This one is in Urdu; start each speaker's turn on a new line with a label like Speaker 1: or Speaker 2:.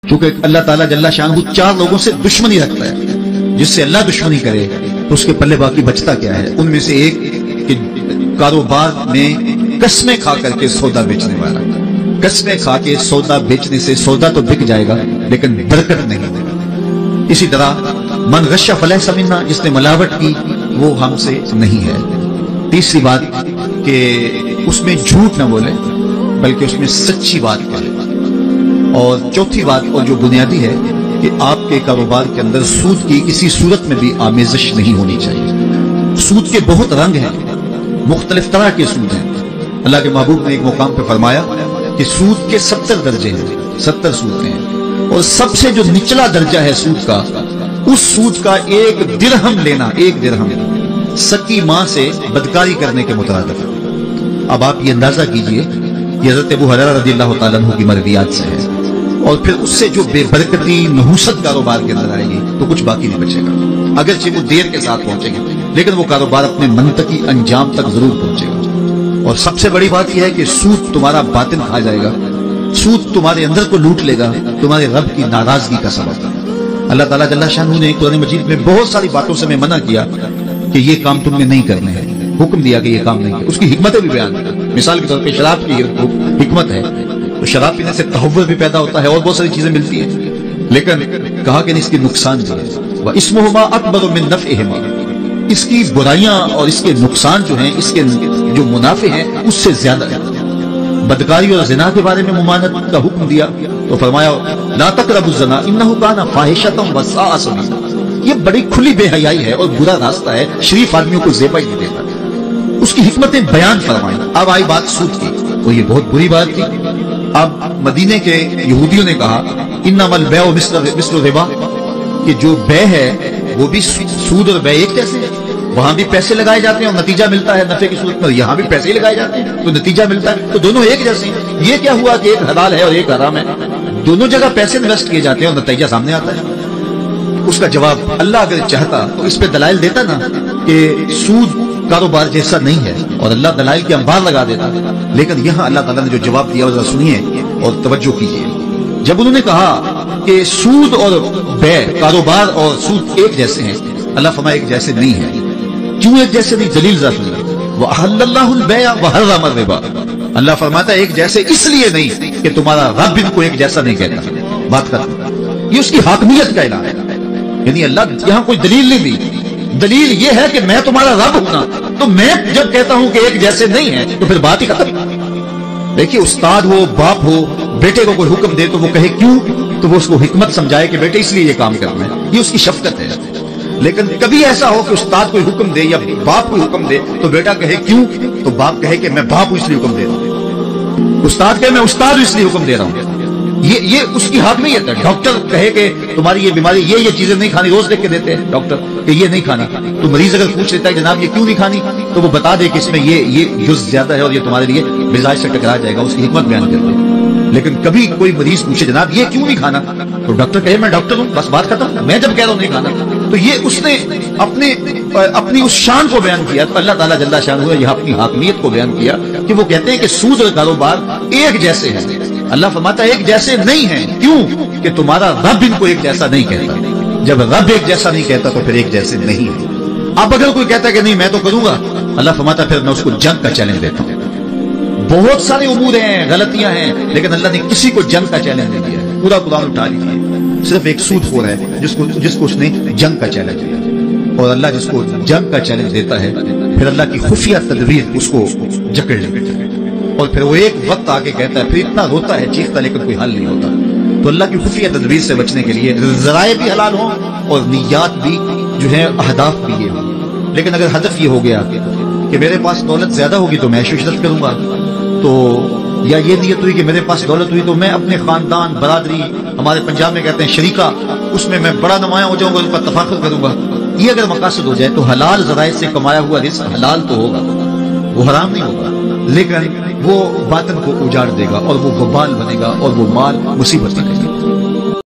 Speaker 1: کیونکہ اللہ تعالیٰ جل شانہ 4 لوگوں سے دشمنی رکھتا ہے، جس سے اللہ دشمنی کرے تو اس کے پلے باقی بچتا کیا ہے؟ ان میں سے ایک کہ کاروبار میں قسمیں کھا کر کے سودا بیچنے والا، قسمیں کھا کے سودا بیچنے سے سودا تو بک جائے گا لیکن برکت نہیں دے گا۔ اسی طرح من غش فلیس منا، جس نے ملاوٹ کی وہ ہم سے نہیں ہے۔ تیسری بات کہ اس میں جھوٹ نہ بولے بلکہ اس میں سچی بات کرے۔ اور چوتھی بات اور جو بنیادی ہے کہ آپ کے کاروبار کے اندر سود کی کسی صورت میں بھی آمیزش نہیں ہونی چاہیے۔ سود کے بہت رنگ ہیں، مختلف طرح کے سود ہیں۔ اللہ کے محبوب نے ایک مقام پہ فرمایا کہ سود کے 70 درجے ہیں، 70 سود ہیں، اور سب سے جو نچلا درجہ ہے سود کا، اس سود کا 1 درہم لینا، 1 درہم سکی ماں سے بدکاری کرنے کے مترادف ہے۔ اب آپ یہ اندازہ کیجئے یہ حضرت ابو ہریرہ رضی اللہ تعالیٰ عنہ کی مرویات سے ہے، اور پھر اس سے جو بے برکتی نحوست کاروبار کے اندر آئے گی تو کچھ باقی نہیں بچے گا۔ اگرچہ وہ دیر کے ساتھ پہنچے گا لیکن وہ کاروبار اپنے منطقی انجام تک ضرور پہنچے گا۔ اور سب سے بڑی بات یہ ہے کہ سود تمہارا باطن کھا جائے گا، سود تمہارے اندر کو لوٹ لے گا، تمہارے رب کی ناراضگی کا سبب ہے۔ اللہ تعالیٰ جل شانہ نے قرآن مجید میں بہت ساری باتوں سے میں منع کیا کہ یہ کام تم نے نہیں کرنے ہیں، حکم دیا کہ یہ کام نہیں کرنے، اس کی حکمتیں بھی بیان کی۔ مثال کے طور پہ شراب کی حکمت ہے، تو شراب پینے سے تحور بھی پیدا ہوتا ہے اور بہت ساری چیزیں ملتی ہیں، لیکن کہا کہ اس کے نقصان بھی ہے۔ وَإِسْمُهُمَا أَكْبَرُ مِن نَفْعِهِمَا، اس کی برائیاں اور اس کے نقصان جو ہیں، اس کے جو منافع ہیں اس سے زیادہ ہیں۔ بدکاری اور زنا کے بارے میں ممانعت کا حکم دیا تو فرمایا لا تقربوا الزنا انه كان فاحشة وساء سبيلا، یہ بڑی کھلی بے حیائی ہے اور برا راستہ ہے، شریف آدمیوں کو زیبا ہی نہیں دیتا۔ اس کی حکمتیں بیان فرمائیں۔ اب آئی بات سود کی، تو یہ بہت بری بات تھی۔ اب مدینے کے یہودیوں نے کہا انما البیع مثل الربا، کہ جو بیع ہے وہ بھی سود اور بیع ایک جیسے ہے، وہاں بھی پیسے لگائے جاتے ہیں اور نتیجہ ملتا ہے نفع کی صورت میں، یہاں بھی پیسے ہی لگائے جاتے ہیں تو نتیجہ ملتا ہے، تو دونوں ایک جیسے ہیں۔ یہ کیا ہوا کہ ایک حلال ہے اور ایک حرام ہے، دونوں جگہ پیسے انویسٹ کیے جاتے ہیں اور نتیجہ سامنے آتا ہے۔ اس کا جواب اللہ اگر چاہتا تو اس پہ دلائل دیتا نا کہ سود کاروبار جیسا نہیں ہے، اور اللہ دلائل کے انبار لگا دیتا، لیکن یہاں اللہ تعالیٰ نے جو جواب دیا ذرا سنیے اور توجہ کیجیے۔ جب انہوں نے کہا کہ سود اور بیع، کاروبار اور سود ایک جیسے ہیں، اللہ فرمایا ایک جیسے نہیں ہے۔ کیوں ایک جیسے نہیں؟ دلیل ذرا سنیے۔ وَأَحَلَّ اللَّهُ الْبَيْعَ وَحَرَّمَ الرِّبَا، اللہ فرماتا ہے ایک جیسے اس لیے نہیں کہ تمہارا رب ان کو ایک جیسا نہیں کہتا۔ بات کرتا یہ اس کی حاکمیت کا اعلان ہے، یعنی اللہ یہاں کوئی دلیل نہیں دی، دلیل یہ ہے کہ میں تمہارا رب ہوں نا، تو میں جب کہتا ہوں کہ ایک جیسے نہیں ہے تو پھر بات ہی ختم۔ دیکھیے استاد ہو، باپ ہو، بیٹے کو کوئی حکم دے تو وہ کہے کیوں، تو وہ اس کو حکمت سمجھائے کہ بیٹے اس لیے یہ کام کرنا ہے، یہ اس کی شفقت ہے۔ لیکن کبھی ایسا ہو کہ استاد کوئی حکم دے یا باپ کوئی حکم دے تو بیٹا کہے کیوں، تو باپ کہے کہ میں باپ ہوں اس لیے حکم دے رہا ہوں، استاد کہے میں استاد ہوں اس لیے حکم دے رہا ہوں۔ یہ اس کی حاکمیت ہے۔ ڈاکٹر کہے کہ تمہاری یہ بیماری یہ چیزیں نہیں کھانی، روز لکھ کے دیتے ہیں ڈاکٹر کہ یہ نہیں کھانی، تو مریض اگر پوچھ لیتا ہے جناب یہ کیوں نہیں کھانی، تو وہ بتا دے کہ اس میں یہ جز زیادہ ہے اور یہ تمہارے لیے مزاج سے ٹکرا جائے گا، اس کی حکمت بیان کرتے ہیں۔ لیکن کبھی کوئی مریض پوچھے جناب یہ کیوں نہیں کھانا، تو ڈاکٹر کہے میں ڈاکٹر ہوں، بس بات ختم، میں جب کہہ رہا ہوں نہیں کھانا، تو یہ اس نے اپنی اس شان کو بیان کیا۔ تو اللہ تعالیٰ جل شانہ نے یہاں اپنی حاکمیت کو بیان کیا کہ وہ کہتے ہیں کہ سود اور کاروبار ایک جیسے ہیں۔ اللہ فرماتا ہے ایک جیسے نہیں ہیں، کیوں کہ تمہارا رب ان کو ایک جیسا نہیں کہتا۔ جب رب ایک جیسا نہیں کہتا تو پھر ایک جیسے نہیں ہے۔ اب اگر کوئی کہتا ہے کہ نہیں میں تو کروں گا، اللہ فرماتا پھر میں اس کو جنگ کا چیلنج دیتا ہوں۔ بہت سارے امور ہیں، غلطیاں ہیں، لیکن اللہ نے کسی کو جنگ کا چیلنج نہیں دیا ہے۔ پورا قرآن اٹھا لیجیے، صرف ایک سود خور ہے جس کو اس نے جنگ کا چیلنج دیا، اور اللہ جس کو جنگ کا چیلنج دیتا ہے پھر اللہ کی خفیہ تدبیر اس کو جکڑ لیتی ہے، اور پھر وہ ایک وقت آ کے کہتا ہے، پھر اتنا روتا ہے چیختا لیکن کوئی حل نہیں ہوتا۔ تو اللہ کی خفیہ تدبیر سے بچنے کے لیے ذرائع بھی حلال ہوں اور نیات بھی جو ہے اہداف بھی یہ ہوں۔ لیکن اگر ہدف یہ ہو گیا کہ میرے پاس دولت زیادہ ہوگی تو میں عیش و عشرت کروں گا، تو یا یہ نیت ہوئی کہ میرے پاس دولت ہوئی تو میں اپنے خاندان، برادری، ہمارے پنجاب میں کہتے ہیں شریکہ، اس میں بڑا نمایاں ہو جاؤں گا، ان پر تفاخر کروں گا، یہ اگر مقاصد ہو جائے تو حلال ذرائع سے کمایا ہوا رزق حلال تو ہوگا، وہ حرام نہیں ہوگا، لیکن وہ باطن کو اجاڑ دے گا اور وہ وبال بنے گا اور وہ مال مصیبت بنے گا۔